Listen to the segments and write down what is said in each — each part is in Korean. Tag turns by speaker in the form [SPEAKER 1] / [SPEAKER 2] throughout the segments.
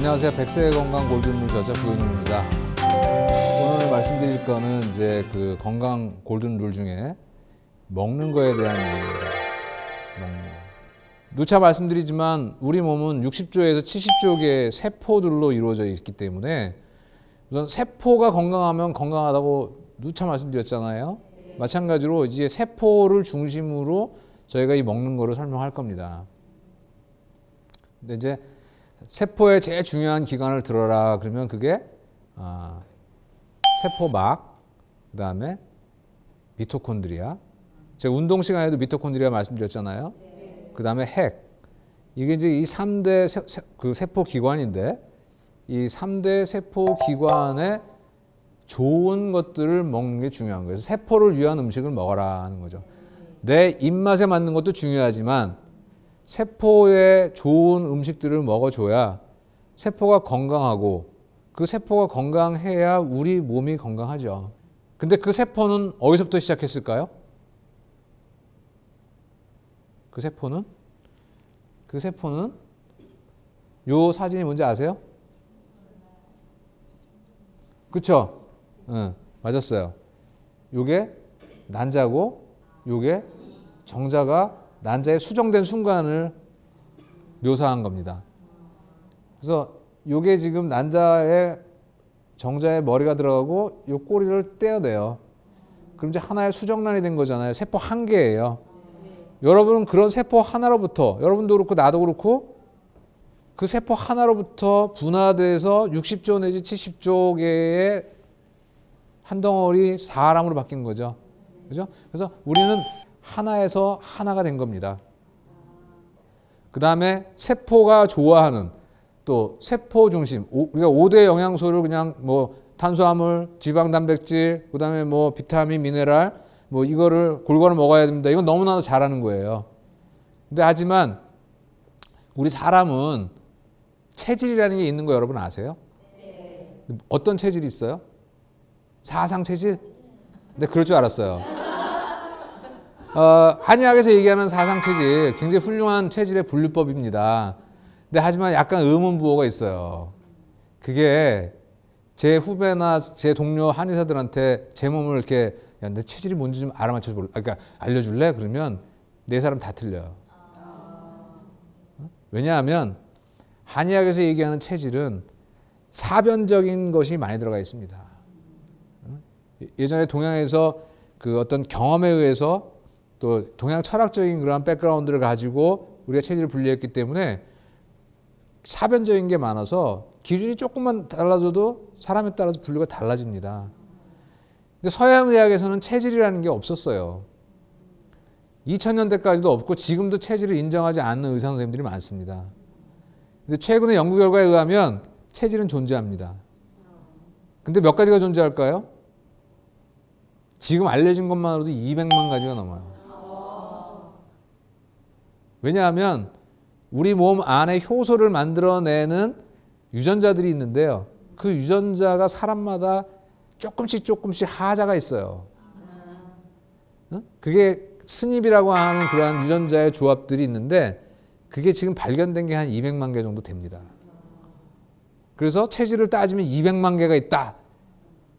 [SPEAKER 1] 안녕하세요. 백세의 건강 골든룰 저자 구현웅입니다. 오늘 말씀드릴 거는 이제 그 건강 골든룰 중에 먹는 거에 대한 얘기입니다. 먹는 거. 누차 말씀드리지만 우리 몸은 60조에서 70조 개의 세포들로 이루어져 있기 때문에 우선 세포가 건강하면 건강하다고 누차 말씀드렸잖아요. 마찬가지로 이제 세포를 중심으로 저희가 이 먹는 거를 설명할 겁니다. 근데 이제 세포의 제일 중요한 기관을 들어라 그러면 그게 세포막, 그 다음에 미토콘드리아. 제가 운동 시간에도 미토콘드리아 말씀드렸잖아요. 그 다음에 핵. 이게 이제 이 3대 그 세포 기관인데 이 3대 세포 기관에 좋은 것들을 먹는 게 중요한 거예요. 세포를 위한 음식을 먹어라 하는 거죠. 내 입맛에 맞는 것도 중요하지만 세포에 좋은 음식들을 먹어줘야 세포가 건강하고 그 세포가 건강해야 우리 몸이 건강하죠. 근데 그 세포는 어디서부터 시작했을까요? 그 세포는 요 사진이 뭔지 아세요? 그쵸? 응, 맞았어요. 요게 난자고 요게 정자가 난자에 수정된 순간을 묘사한 겁니다. 그래서 요게 지금 난자에 정자에 머리가 들어가고 요 꼬리를 떼어내요. 그럼 이제 하나의 수정란이 된 거잖아요. 세포 한 개예요. 여러분은 그런 세포 하나로부터, 여러분도 그렇고 나도 그렇고 그 세포 하나로부터 분화돼서 60조 내지 70조 개의 한 덩어리 사람으로 바뀐 거죠. 그죠? 그래서 우리는 하나에서 하나가 된 겁니다. 그 다음에 세포가 좋아하는 또 세포 중심, 우리가 5대 영양소를 그냥 뭐 탄수화물, 지방, 단백질, 그 다음에 뭐 비타민, 미네랄, 뭐 이거를 골고루 먹어야 됩니다. 이건 너무나도 잘하는 거예요. 근데 하지만 우리 사람은 체질이라는 게 있는 거 여러분 아세요? 네. 어떤 체질이 있어요? 사상 체질? 네, 그럴 줄 알았어요. 한의학에서 얘기하는 사상 체질, 굉장히 훌륭한 체질의 분류법입니다. 근데 하지만 약간 의문부호가 있어요. 그게 제 후배나 제 동료 한의사들한테 제 몸을 이렇게 야, 내 체질이 뭔지 좀 알아맞혀서 그러니까 알려줄래? 그러면 네 사람 다 틀려요. 왜냐하면 한의학에서 얘기하는 체질은 사변적인 것이 많이 들어가 있습니다. 예전에 동양에서 그 어떤 경험에 의해서 또 동양 철학적인 그런 백그라운드를 가지고 우리가 체질을 분리했기 때문에 사변적인 게 많아서 기준이 조금만 달라져도 사람에 따라서 분류가 달라집니다. 근데 서양의학에서는 체질이라는 게 없었어요. 2000년대까지도 없고 지금도 체질을 인정하지 않는 의사 선생님들이 많습니다. 근데 최근의 연구 결과에 의하면 체질은 존재합니다. 근데 몇 가지가 존재할까요? 지금 알려진 것만으로도 200만 가지가 넘어요. 왜냐하면 우리 몸 안에 효소를 만들어내는 유전자들이 있는데요. 그 유전자가 사람마다 조금씩 하자가 있어요. 그게 스닙이라고 하는 그러한 유전자의 조합들이 있는데 그게 지금 발견된 게 한 200만 개 정도 됩니다. 그래서 체질을 따지면 200만 개가 있다.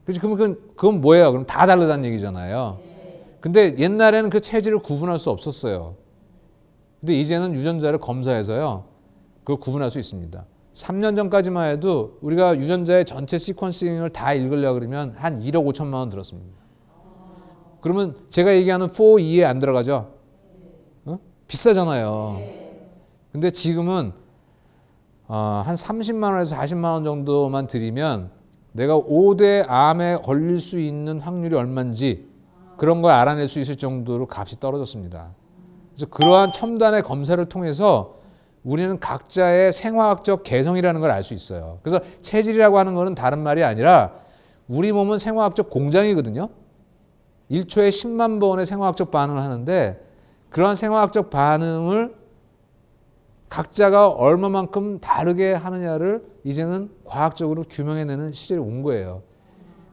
[SPEAKER 1] 그러면 그건 뭐예요? 그럼 다 다르다는 얘기잖아요. 근데 옛날에는 그 체질을 구분할 수 없었어요. 근데 이제는 유전자를 검사해서요. 그걸 구분할 수 있습니다. 3년 전까지만 해도 우리가 유전자의 전체 시퀀싱을 다 읽으려고 그러면 한 1억 5천만 원 들었습니다. 그러면 제가 얘기하는 4E에 안 들어가죠? 비싸잖아요. 근데 지금은 한 30만 원에서 40만 원 정도만 들이면 내가 5대 암에 걸릴 수 있는 확률이 얼마인지 그런 걸 알아낼 수 있을 정도로 값이 떨어졌습니다. 그래서 그러한 첨단의 검사를 통해서 우리는 각자의 생화학적 개성이라는 걸 알 수 있어요. 그래서 체질이라고 하는 것은 다른 말이 아니라 우리 몸은 생화학적 공장이거든요. 1초에 10만 번의 생화학적 반응을 하는데 그러한 생화학적 반응을 각자가 얼마만큼 다르게 하느냐를 이제는 과학적으로 규명해내는 시절이 온 거예요.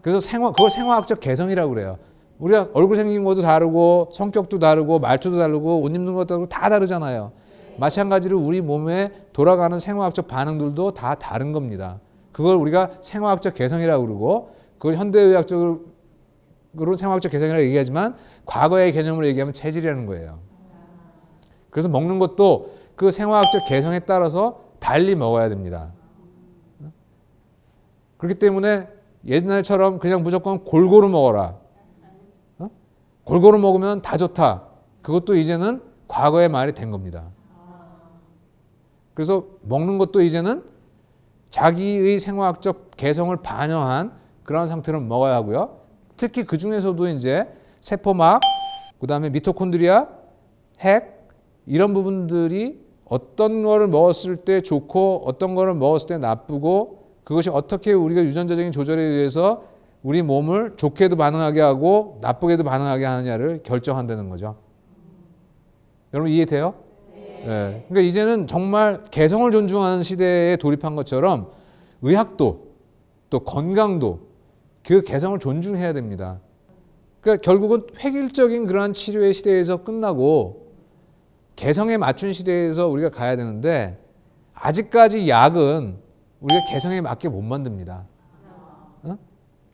[SPEAKER 1] 그래서 그걸 생화학적 개성이라고 그래요. 우리가 얼굴 생긴 것도 다르고 성격도 다르고 말투도 다르고 옷 입는 것도 다르고 다 다르잖아요. 마찬가지로 우리 몸에 돌아가는 생화학적 반응들도 다 다른 겁니다. 그걸 우리가 생화학적 개성이라고 그러고 그걸 현대의학적으로 생화학적 개성이라고 얘기하지만 과거의 개념으로 얘기하면 체질이라는 거예요. 그래서 먹는 것도 그 생화학적 개성에 따라서 달리 먹어야 됩니다. 그렇기 때문에 옛날처럼 그냥 무조건 골고루 먹어라. 골고루 먹으면 다 좋다. 그것도 이제는 과거의 말이 된 겁니다. 그래서 먹는 것도 이제는 자기의 생화학적 개성을 반영한 그런 상태로 먹어야 하고요. 특히 그 중에서도 이제 세포막, 그 다음에 미토콘드리아, 핵 이런 부분들이 어떤 거를 먹었을 때 좋고 어떤 거를 먹었을 때 나쁘고 그것이 어떻게 우리가 유전자적인 조절에 의해서 우리 몸을 좋게도 반응하게 하고 나쁘게도 반응하게 하느냐를 결정한다는 거죠. 여러분 이해돼요? 네. 그러니까 이제는 정말 개성을 존중하는 시대에 돌입한 것처럼 의학도 또 건강도 그 개성을 존중해야 됩니다. 그러니까 결국은 획일적인 그러한 치료의 시대에서 끝나고 개성에 맞춘 시대에서 우리가 가야 되는데 아직까지 약은 우리가 개성에 맞게 못 만듭니다. 어?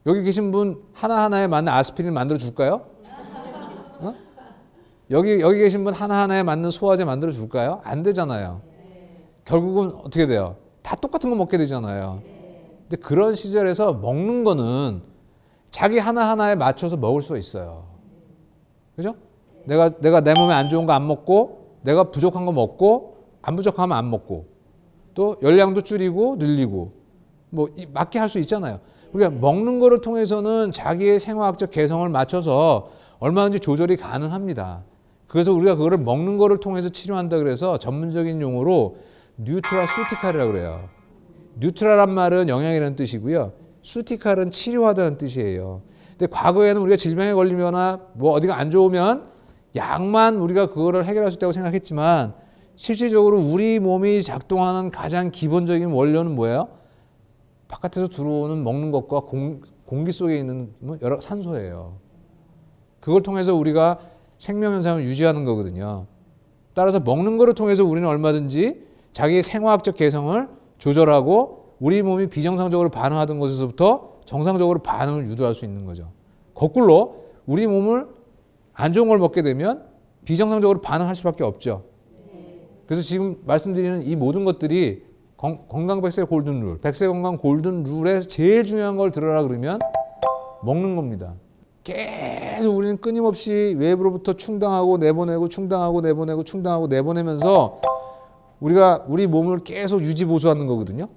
[SPEAKER 1] 여기 계신 분 하나하나에 맞는 아스피린 만들어 줄까요? 어? 여기 계신 분 하나하나에 맞는 소화제 만들어 줄까요? 안 되잖아요. 결국은 어떻게 돼요? 다 똑같은 거 먹게 되잖아요. 근데 그런 시절에서 먹는 거는 자기 하나하나에 맞춰서 먹을 수가 있어요. 그죠? 내가 내 몸에 안 좋은 거 안 먹고 내가 부족한 거 먹고 안 부족하면 안 먹고 또 열량도 줄이고 늘리고 뭐 맞게 할 수 있잖아요. 우리가 먹는 거를 통해서는 자기의 생화학적 개성을 맞춰서 얼마든지 조절이 가능합니다. 그래서 우리가 그거를 먹는 거를 통해서 치료한다 그래서 전문적인 용어로 뉴트라수티칼이라고 그래요. 뉴트라란 말은 영양이라는 뜻이고요. 수티칼은 치료하다는 뜻이에요. 근데 과거에는 우리가 질병에 걸리거나 뭐 어디가 안 좋으면 약만 우리가 그거를 해결할 수 있다고 생각했지만 실질적으로 우리 몸이 작동하는 가장 기본적인 원료는 뭐예요? 바깥에서 들어오는 먹는 것과 공기 속에 있는 여러 산소예요. 그걸 통해서 우리가 생명 현상을 유지하는 거거든요. 따라서 먹는 거를 통해서 우리는 얼마든지 자기의 생화학적 개성을 조절하고 우리 몸이 비정상적으로 반응하던 것에서부터 정상적으로 반응을 유도할 수 있는 거죠. 거꾸로 우리 몸을 안 좋은 걸 먹게 되면 비정상적으로 반응할 수밖에 없죠. 그래서 지금 말씀드리는 이 모든 것들이 건강 100세 골든 룰, 100세 건강 골든 룰에서 제일 중요한 걸 들어라 그러면 먹는 겁니다. 계속 우리는 끊임없이 외부로부터 충당하고 내보내고 충당하고 내보내고 충당하고 내보내면서 우리가 우리 몸을 계속 유지 보수하는 거거든요.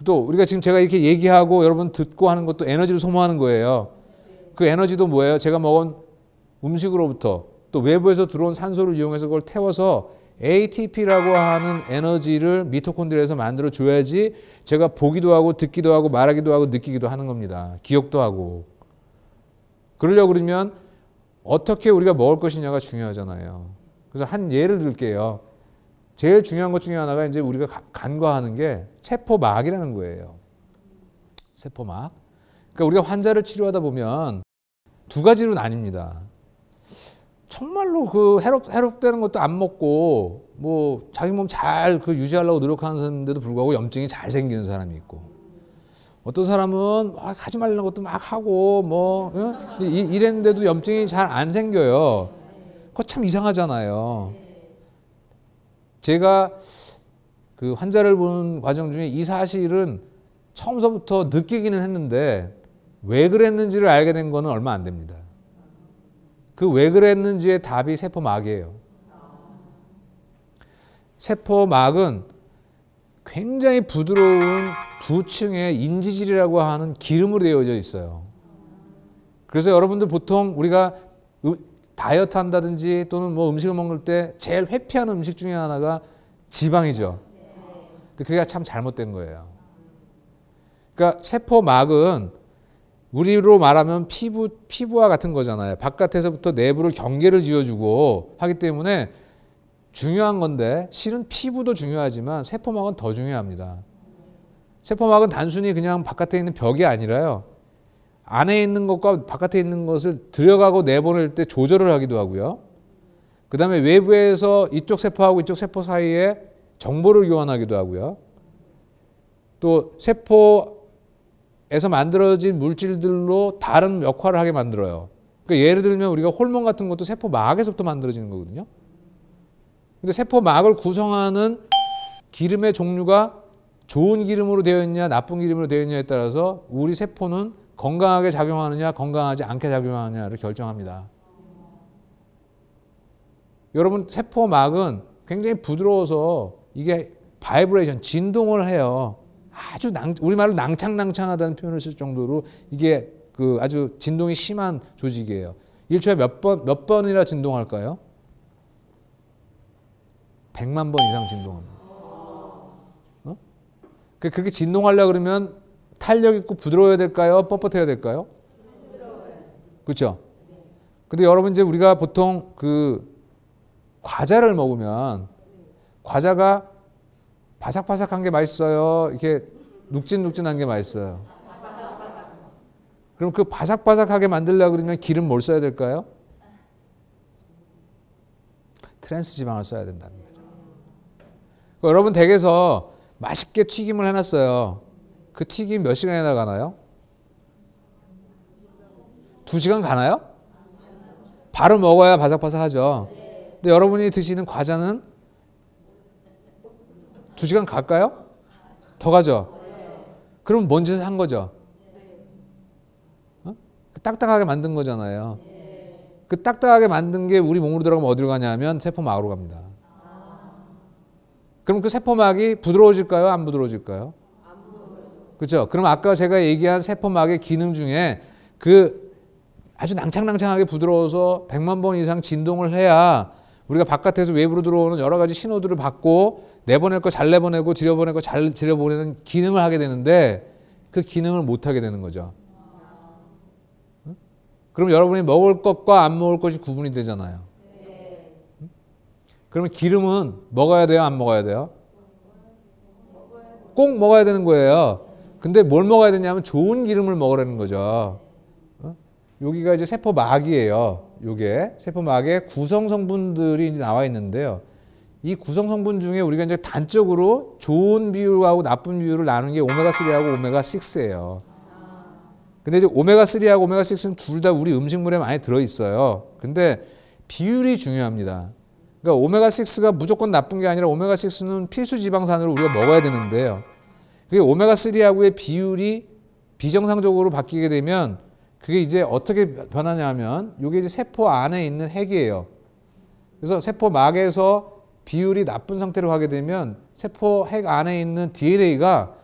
[SPEAKER 1] 또 우리가 지금 제가 이렇게 얘기하고 여러분 듣고 하는 것도 에너지를 소모하는 거예요. 그 에너지도 뭐예요? 제가 먹은 음식으로부터 또 외부에서 들어온 산소를 이용해서 그걸 태워서 ATP라고 하는 에너지를 미토콘드리아에서 만들어 줘야지 제가 보기도 하고 듣기도 하고 말하기도 하고 느끼기도 하는 겁니다. 기억도 하고. 그러려고 그러면 어떻게 우리가 먹을 것이냐가 중요하잖아요. 그래서 한 예를 들게요. 제일 중요한 것 중에 하나가 이제 우리가 간과하는 게 세포막이라는 거예요. 세포막. 그러니까 우리가 환자를 치료하다 보면 두 가지로 나뉩니다. 정말로 그 해롭되는 것도 안 먹고 뭐 자기 몸 잘 그 유지하려고 노력하는데도 불구하고 염증이 잘 생기는 사람이 있고 어떤 사람은 하지 말라는 것도 막 하고 뭐 이랬는데도 염증이 잘 안 생겨요. 그거 참 이상하잖아요. 제가 그 환자를 보는 과정 중에 이 사실은 처음서부터 느끼기는 했는데 왜 그랬는지를 알게 된 거는 얼마 안 됩니다. 그 왜 그랬는지의 답이 세포막이에요. 세포막은 굉장히 부드러운 두 층의 인지질이라고 하는 기름으로 되어져 있어요. 그래서 여러분들 보통 우리가 다이어트 한다든지 또는 뭐 음식을 먹을 때 제일 회피하는 음식 중에 하나가 지방이죠. 근데 그게 참 잘못된 거예요. 그러니까 세포막은 우리로 말하면 피부와 같은 거잖아요. 바깥에서부터 내부를 경계를 지어주고 하기 때문에 중요한 건데 실은 피부도 중요하지만 세포막은 더 중요합니다. 세포막은 단순히 그냥 바깥에 있는 벽이 아니라요. 안에 있는 것과 바깥에 있는 것을 들여가고 내보낼 때 조절을 하기도 하고요. 그 다음에 외부에서 이쪽 세포하고 이쪽 세포 사이에 정보를 교환하기도 하고요. 또 세포에서 만들어진 물질들로 다른 역할을 하게 만들어요. 그러니까 예를 들면 우리가 호르몬 같은 것도 세포막에서부터 만들어지는 거거든요. 근데 세포막을 구성하는 기름의 종류가 좋은 기름으로 되어 있냐 나쁜 기름으로 되어 있냐에 따라서 우리 세포는 건강하게 작용하느냐 건강하지 않게 작용하느냐를 결정합니다. 여러분 세포막은 굉장히 부드러워서 이게 바이브레이션 진동을 해요. 아주 우리말로 낭창낭창하다는 표현을 쓸 정도로 이게 그 아주 진동이 심한 조직이에요. 1초에 몇 번이나 진동할까요? 100만 번 이상 진동합니다. 어? 그렇게 진동하려고 그러면 탄력 있고 부드러워야 될까요? 뻣뻣해야 될까요? 그렇죠? 근데 여러분 이제 우리가 보통 그 과자를 먹으면 과자가 바삭바삭한 게 맛있어요? 이렇게 눅진눅진한 게 맛있어요? 그럼 그 바삭바삭하게 만들려고 그러면 기름 뭘 써야 될까요? 트랜스 지방을 써야 된다는 거죠. 여러분 댁에서 맛있게 튀김을 해놨어요. 그 튀김 몇 시간이나 가나요? 2시간 가나요? 바로 먹어야 바삭바삭하죠. 근데 여러분이 드시는 과자는 2시간 갈까요? 더 가죠? 그럼 뭔 짓을 한 거죠? 어? 딱딱하게 만든 거잖아요. 그 딱딱하게 만든 게 우리 몸으로 들어가면 어디로 가냐면 세포막으로 갑니다. 그럼 그 세포막이 부드러워질까요? 안 부드러워질까요? 그렇죠? 그럼 아까 제가 얘기한 세포막의 기능 중에 그 아주 낭창낭창하게 부드러워서 100만 번 이상 진동을 해야 우리가 바깥에서 외부로 들어오는 여러 가지 신호들을 받고 내보낼 거 잘 내보내고 들여보낼 거 잘 들여보내는 기능을 하게 되는데 그 기능을 못 하게 되는 거죠. 그럼 여러분이 먹을 것과 안 먹을 것이 구분이 되잖아요. 그러면 기름은 먹어야 돼요? 안 먹어야 돼요? 꼭 먹어야 되는 거예요. 근데 뭘 먹어야 되냐면 좋은 기름을 먹으라는 거죠. 여기가 이제 세포막이에요. 요게 세포막에 구성 성분들이 나와 있는데요. 이 구성 성분 중에 우리가 이제 단적으로 좋은 비율하고 나쁜 비율을 나누는 게 오메가3하고 오메가6예요. 근데 이제 오메가3하고 오메가6는 둘 다 우리 음식물에 많이 들어 있어요. 근데 비율이 중요합니다. 그러니까 오메가6가 무조건 나쁜 게 아니라 오메가6는 필수 지방산으로 우리가 먹어야 되는데요. 그게 오메가3하고의 비율이 비정상적으로 바뀌게 되면 그게 이제 어떻게 변하냐면 이게 이제 세포 안에 있는 핵이에요. 그래서 세포막에서 비율이 나쁜 상태로 가게 되면 세포 핵 안에 있는 DNA가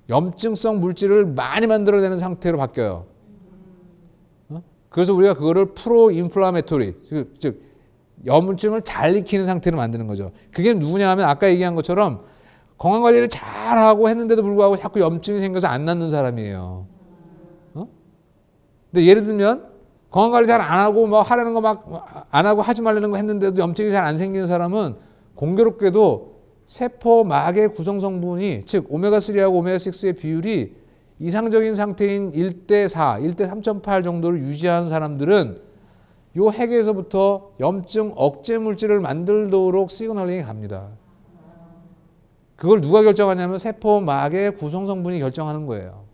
[SPEAKER 1] 염증성 물질을 많이 만들어내는 상태로 바뀌어요. 그래서 우리가 그거를 프로인플라메토리, 즉 염증을 잘 익히는 상태로 만드는 거죠. 그게 누구냐 하면 아까 얘기한 것처럼 건강관리를 잘하고 했는데도 불구하고 자꾸 염증이 생겨서 안 낫는 사람이에요. 근데 예를 들면 건강관리 잘 안 하고 뭐 하라는 거 막 안 하고 하지 말라는 거 했는데도 염증이 잘 안 생기는 사람은 공교롭게도 세포막의 구성성분이 즉 오메가3하고 오메가6의 비율이 이상적인 상태인 1대4, 1대3.8 정도를 유지하는 사람들은 이 핵에서부터 염증 억제 물질을 만들도록 시그널링이 갑니다. 그걸 누가 결정하냐면 세포막의 구성성분이 결정하는 거예요.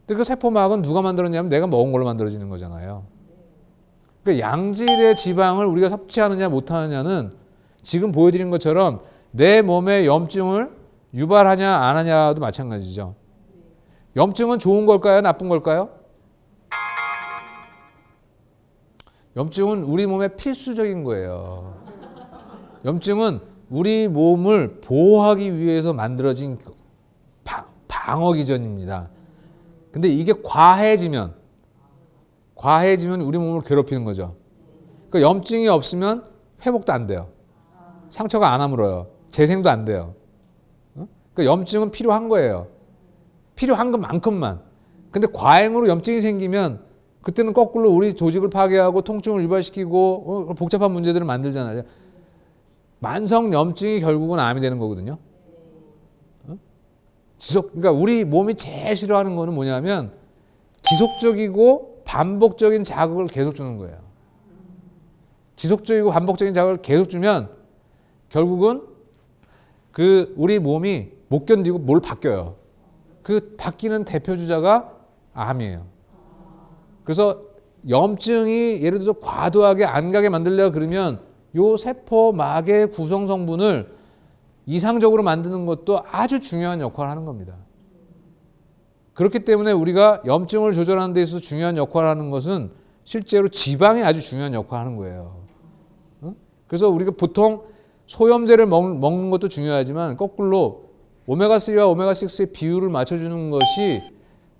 [SPEAKER 1] 근데 그 세포막은 누가 만들었냐면 내가 먹은 걸로 만들어지는 거잖아요. 그러니까 양질의 지방을 우리가 섭취하느냐 못하느냐는 지금 보여드린 것처럼 내 몸에 염증을 유발하냐 안 하냐도 마찬가지죠. 염증은 좋은 걸까요? 나쁜 걸까요? 염증은 우리 몸에 필수적인 거예요. 염증은 우리 몸을 보호하기 위해서 만들어진 방어기전입니다. 근데 이게 과해지면 우리 몸을 괴롭히는 거죠. 그러니까 염증이 없으면 회복도 안 돼요. 상처가 안 아물어요. 재생도 안 돼요. 그러니까 염증은 필요한 거예요. 필요한 것만큼만. 근데 과잉으로 염증이 생기면 그때는 거꾸로 우리 조직을 파괴하고 통증을 유발시키고 복잡한 문제들을 만들잖아요. 만성 염증이 결국은 암이 되는 거거든요. 그러니까 우리 몸이 제일 싫어하는 거는 뭐냐면 지속적이고 반복적인 자극을 계속 주는 거예요. 지속적이고 반복적인 자극을 계속 주면 결국은 그 우리 몸이 못 견디고 뭘 바뀌어요. 그 바뀌는 대표 주자가 암이에요. 그래서 염증이 예를 들어서 과도하게 안 가게 만들려고 그러면 요 세포막의 구성 성분을 이상적으로 만드는 것도 아주 중요한 역할을 하는 겁니다. 그렇기 때문에 우리가 염증을 조절하는 데 있어서 중요한 역할을 하는 것은 실제로 지방이 아주 중요한 역할을 하는 거예요. 그래서 우리가 보통 소염제를 먹는 것도 중요하지만 거꾸로 오메가3와 오메가6의 비율을 맞춰주는 것이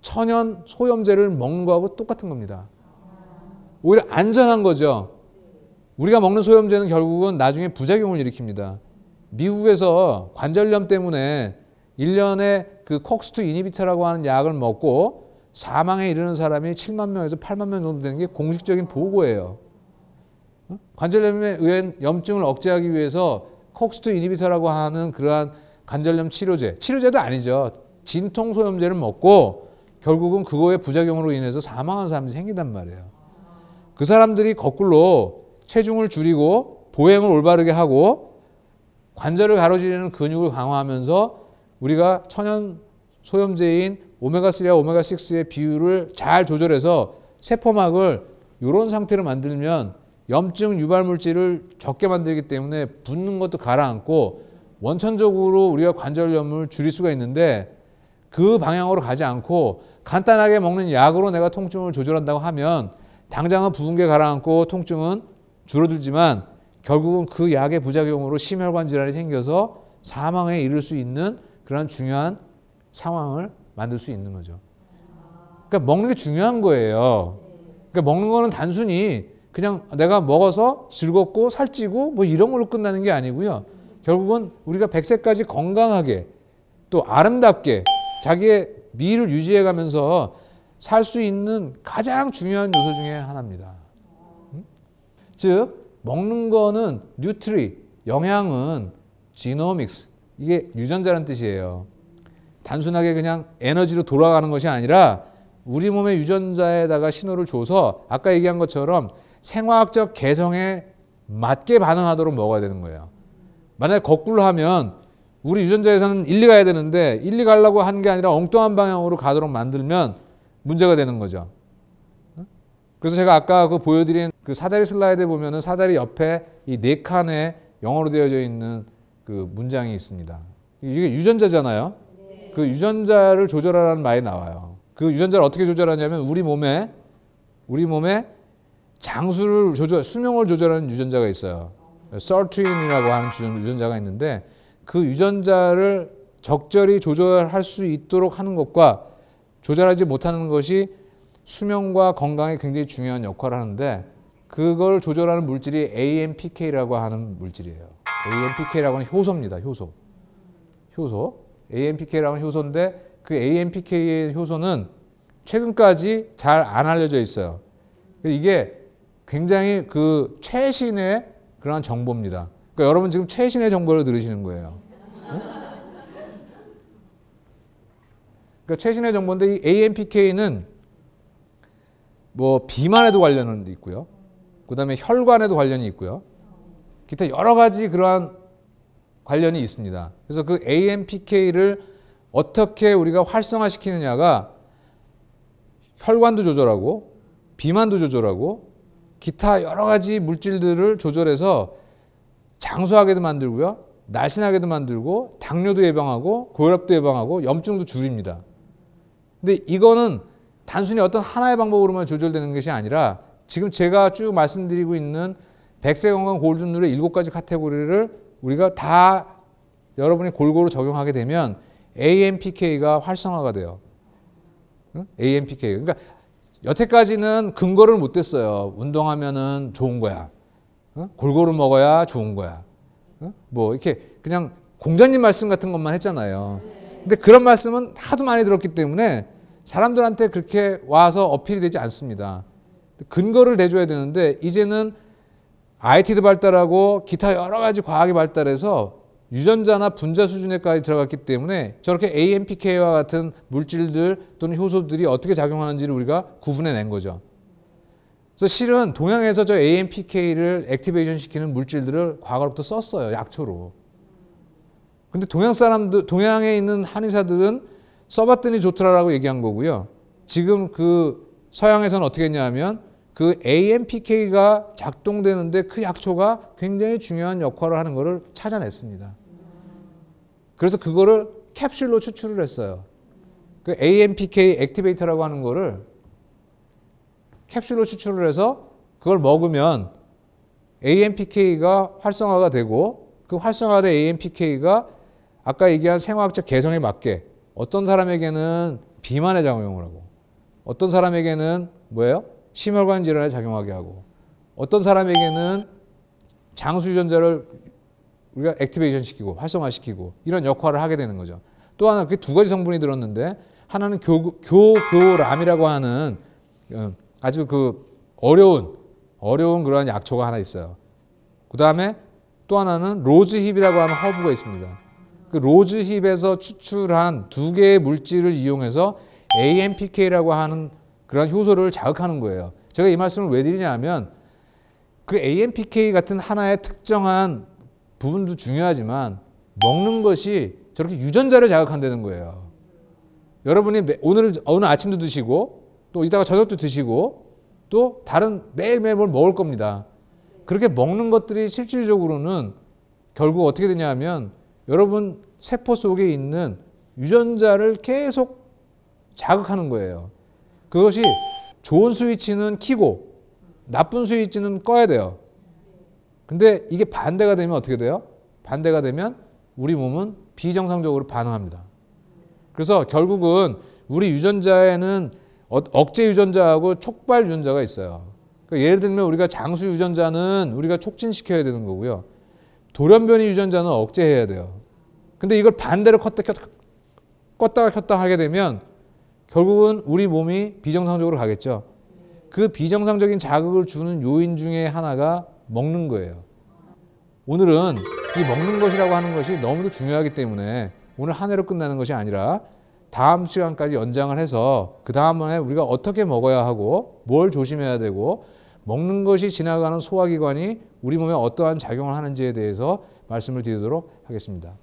[SPEAKER 1] 천연 소염제를 먹는 거하고 똑같은 겁니다. 오히려 안전한 거죠. 우리가 먹는 소염제는 결국은 나중에 부작용을 일으킵니다. 미국에서 관절염 때문에 1년에 그 콕스2 이니비터라고 하는 약을 먹고 사망에 이르는 사람이 7만 명에서 8만 명 정도 되는 게 공식적인 보고예요. 관절염에 의한 염증을 억제하기 위해서 콕스2 이니비터라고 하는 그러한 관절염 치료제도 아니죠. 진통소염제를 먹고 결국은 그거의 부작용으로 인해서 사망하는 사람들이 생긴단 말이에요. 그 사람들이 거꾸로 체중을 줄이고 보행을 올바르게 하고 관절을 가로지르는 근육을 강화하면서 우리가 천연 소염제인 오메가3와 오메가6의 비율을 잘 조절해서 세포막을 이런 상태로 만들면 염증 유발 물질을 적게 만들기 때문에 붓는 것도 가라앉고 원천적으로 우리가 관절염을 줄일 수가 있는데 그 방향으로 가지 않고 간단하게 먹는 약으로 내가 통증을 조절한다고 하면 당장은 부은 게 가라앉고 통증은 줄어들지만 결국은 그 약의 부작용으로 심혈관 질환이 생겨서 사망에 이를 수 있는 그런 중요한 상황을 만들 수 있는 거죠. 그러니까 먹는 게 중요한 거예요. 그러니까 먹는 거는 단순히 그냥 내가 먹어서 즐겁고 살찌고 뭐 이런 걸로 끝나는 게 아니고요. 결국은 우리가 100세까지 건강하게 또 아름답게 자기의 미를 유지해 가면서 살 수 있는 가장 중요한 요소 중에 하나입니다. 즉 먹는 거는 뉴트리, 영양은 지노믹스, 이게 유전자라는 뜻이에요. 단순하게 그냥 에너지로 돌아가는 것이 아니라 우리 몸의 유전자에다가 신호를 줘서 아까 얘기한 것처럼 생화학적 개성에 맞게 반응하도록 먹어야 되는 거예요. 만약에 거꾸로 하면 우리 유전자에서는 1, 2 가야 되는데 1, 2 가려고 하는 게 아니라 엉뚱한 방향으로 가도록 만들면 문제가 되는 거죠. 그래서 제가 아까 그 보여드린 그 사다리 슬라이드에 보면은 사다리 옆에 이 4칸에 영어로 되어져 있는 그 문장이 있습니다. 이게 유전자잖아요. 그 유전자를 조절하라는 말이 나와요. 그 유전자를 어떻게 조절하냐면 우리 몸에 장수를 수명을 조절하는 유전자가 있어요. 서트윈이라고 하는 유전자가 있는데 그 유전자를 적절히 조절할 수 있도록 하는 것과 조절하지 못하는 것이 수명과 건강에 굉장히 중요한 역할을 하는데 그걸 조절하는 물질이 AMPK라고 하는 물질이에요. AMPK라고 하는 효소입니다. 효소. AMPK라고 하는 효소인데 그 AMPK의 효소는 최근까지 잘 안 알려져 있어요. 이게 굉장히 그 최신의 그런 정보입니다. 그러니까 여러분 지금 최신의 정보를 들으시는 거예요. 응? 그러니까 최신의 정보인데 이 AMPK는 뭐 비만에도 관련이 있고요. 그다음에 혈관에도 관련이 있고요. 기타 여러 가지 그러한 관련이 있습니다. 그래서 그 AMPK를 어떻게 우리가 활성화시키느냐가 혈관도 조절하고 비만도 조절하고 기타 여러 가지 물질들을 조절해서 장수하게도 만들고요. 날씬하게도 만들고 당뇨도 예방하고 고혈압도 예방하고 염증도 줄입니다. 근데 이거는 단순히 어떤 하나의 방법으로만 조절되는 것이 아니라 지금 제가 쭉 말씀드리고 있는 100세 건강 골든룰의 7가지 카테고리를 우리가 다 여러분이 골고루 적용하게 되면 AMPK가 활성화가 돼요. 응? AMPK. 그러니까 여태까지는 근거를 못 댔어요. 운동하면은 좋은 거야. 응? 골고루 먹어야 좋은 거야. 응? 뭐 이렇게 그냥 공자님 말씀 같은 것만 했잖아요. 근데 그런 말씀은 하도 많이 들었기 때문에 사람들한테 그렇게 와서 어필이 되지 않습니다. 근거를 대줘야 되는데 이제는 IT도 발달하고 기타 여러 가지 과학이 발달해서 유전자나 분자 수준에까지 들어갔기 때문에 저렇게 AMPK와 같은 물질들 또는 효소들이 어떻게 작용하는지를 우리가 구분해낸 거죠. 그래서 실은 동양에서 저 AMPK를 액티베이션 시키는 물질들을 과거부터 썼어요. 약초로. 근데 동양 사람들, 동양에 있는 한의사들은 써봤더니 좋더라라고 얘기한 거고요. 지금 그 서양에서는 어떻게 했냐면 그 AMPK가 작동되는데 그 약초가 굉장히 중요한 역할을 하는 것을 찾아냈습니다. 그래서 그거를 캡슐로 추출을 했어요. 그 AMPK 액티베이터라고 하는 거를 캡슐로 추출을 해서 그걸 먹으면 AMPK가 활성화가 되고 그 활성화된 AMPK가 아까 얘기한 생화학적 개성에 맞게 어떤 사람에게는 비만에 작용을 하고 어떤 사람에게는 뭐예요? 심혈관 질환에 작용하게 하고 어떤 사람에게는 장수 유전자를 우리가 액티베이션 시키고 활성화시키고 이런 역할을 하게 되는 거죠. 또 하나 그 두 가지 성분이 들었는데 하나는 교교람이라고 하는 아주 그 어려운 그런 약초가 하나 있어요. 그 다음에 또 하나는 로즈힙이라고 하는 허브가 있습니다. 그 로즈힙에서 추출한 두 개의 물질을 이용해서 AMPK라고 하는 그런 효소를 자극하는 거예요. 제가 이 말씀을 왜 드리냐 하면 그 AMPK 같은 하나의 특정한 부분도 중요하지만 먹는 것이 저렇게 유전자를 자극한다는 거예요. 여러분이 오늘 아침도 드시고 또 이따가 저녁도 드시고 또 다른 매일매일 뭘 먹을 겁니다. 그렇게 먹는 것들이 실질적으로는 결국 어떻게 되냐 하면 여러분 세포 속에 있는 유전자를 계속 자극하는 거예요. 그것이 좋은 스위치는 켜고 나쁜 스위치는 꺼야 돼요. 근데 이게 반대가 되면 어떻게 돼요? 반대가 되면 우리 몸은 비정상적으로 반응합니다. 그래서 결국은 우리 유전자에는 억제 유전자하고 촉발 유전자가 있어요. 그러니까 예를 들면 우리가 장수 유전자는 우리가 촉진시켜야 되는 거고요. 돌연변이 유전자는 억제해야 돼요. 근데 이걸 반대로 껐다가 켰다 하게 되면 결국은 우리 몸이 비정상적으로 가겠죠. 그 비정상적인 자극을 주는 요인 중에 하나가 먹는 거예요. 오늘은 이 먹는 것이라고 하는 것이 너무도 중요하기 때문에 오늘 한 해로 끝나는 것이 아니라 다음 시간까지 연장을 해서 그 다음에 우리가 어떻게 먹어야 하고 뭘 조심해야 되고 먹는 것이 지나가는 소화기관이 우리 몸에 어떠한 작용을 하는지에 대해서 말씀을 드리도록 하겠습니다.